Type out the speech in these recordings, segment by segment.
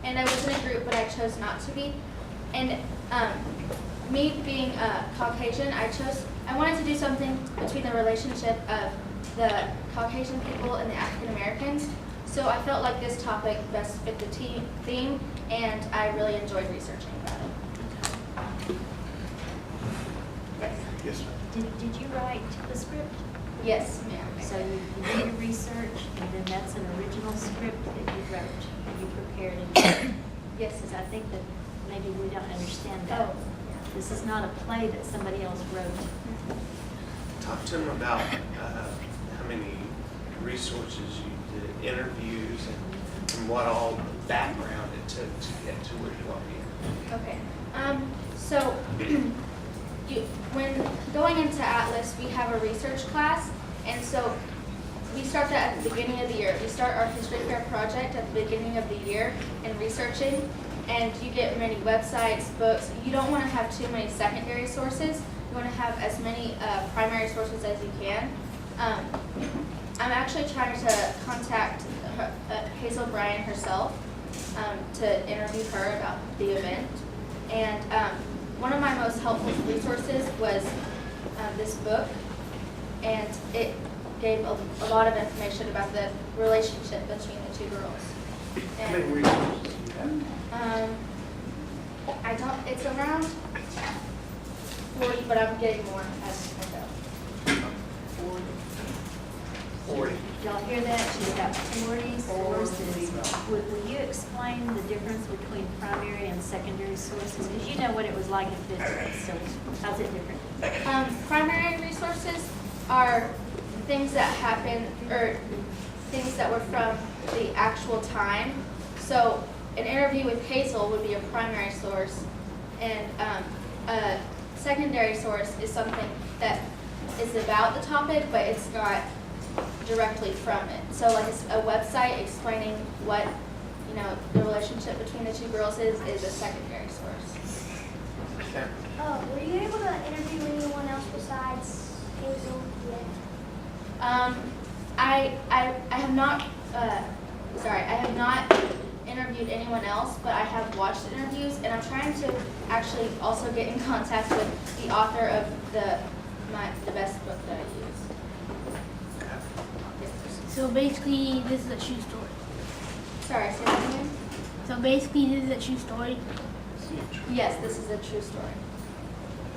and I was in a group, but I chose not to be. And me being Caucasian, I wanted to do something between the relationship of the Caucasian people and the African Americans. So I felt like this topic best fit the theme, and I really enjoyed researching about it. Yes. Yes, ma'am. Did you write the script? Yes, ma'am. So you did your research, and then that's an original script that you wrote, that you prepared. And Yes. because I think that maybe we don't understand that. Oh. This is not a play that somebody else wrote. Talk to them about how many resources you did, interviews, and what all background it took to get to where you are here. Okay. So when going into Atlas, we have a research class, and so we start that at the beginning of the year. We start our History Fair project at the beginning of the year and researching, and you get many websites, books. You don't want to have too many secondary sources. You want to have as many primary sources as you can. I'm actually trying to contact Hazel Bryan herself to interview her about the event. And one of my most helpful resources was this book, and it gave a lot of information about the relationship between the two girls. How many And resources do you have? I don't, it's around 40, but I'm getting more as I go. 40. Y'all hear that? She's got 40 sources. Will you explain the difference between primary and secondary sources? Because you know what it was like in fifth grade, so how's it different? Primary resources are things that happen, or things that were from the actual time. So an interview with Hazel would be a primary source, and a secondary source is something that is about the topic, but it's not directly from it. So like a website explaining what, the relationship between the two girls is a secondary source. Okay. Were you able to interview anyone else besides Hazel yet? I have not, I have not interviewed anyone else, but I have watched interviews, and I'm trying to actually also get in contact with the author of the best book that I use. So basically, this is a true story. Sorry, say that again? So basically, this is a true story. Yes, this is a true story.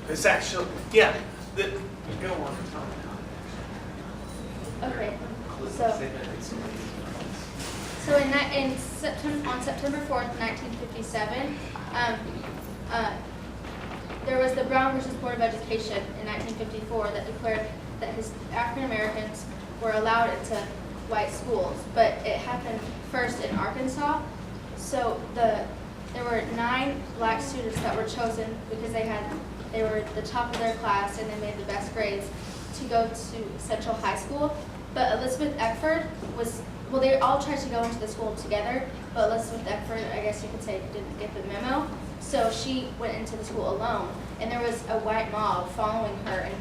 It's actually, yeah. Go on. Okay, so on September 4th, 1957, there was the Brown versus Board of Education in 1954 that declared that African Americans were allowed into white schools, but it happened first in Arkansas. So there were 9 black students that were chosen because they were the top of their class and they made the best grades to go to Central High School. But Elizabeth Eckford they all tried to go into the school together, but Elizabeth Eckford, I guess you could say, didn't get the memo. So she went into the school alone, and there was a white mob following her and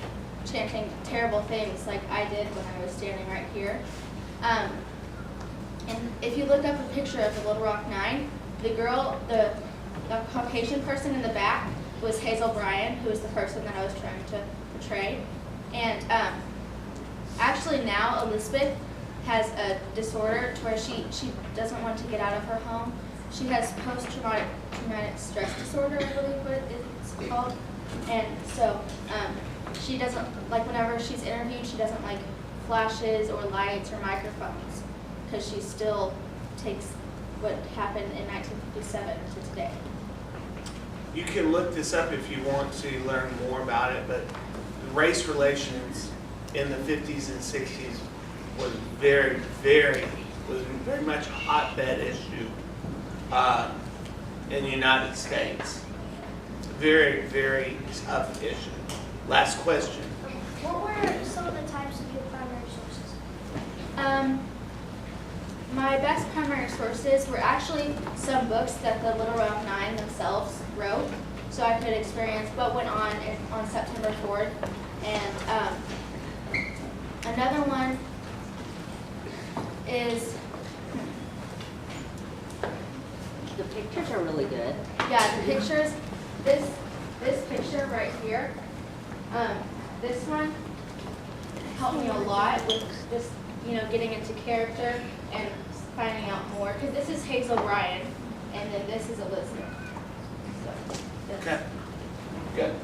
chanting terrible things like I did when I was standing right here. And if you look up a picture of the Little Rock Nine, the Caucasian person in the back was Hazel Bryan, who was the person that I was trying to portray. And actually now Elizabeth has a disorder to where she doesn't want to get out of her home. She has post-traumatic stress disorder, I believe what it's called. And so she doesn't, like whenever she's interviewed, she doesn't like flashes or lights or microphones because she still takes what happened in 1957 to today. You can look this up if you want to learn more about it, but race relations in the 50s and 60s was very much a hotbed issue in the United States. Very, very tough issue. Last question. What were some of the types of your primary sources? My best primary sources were actually some books that the Little Rock Nine themselves wrote, so I could experience what went on September 4th. And another one is The pictures are really good. Yeah, the pictures, this picture right here, this one helped me a lot with just, getting into character and finding out more. Because this is Hazel Bryan, and then this is Elizabeth. So, Okay, good.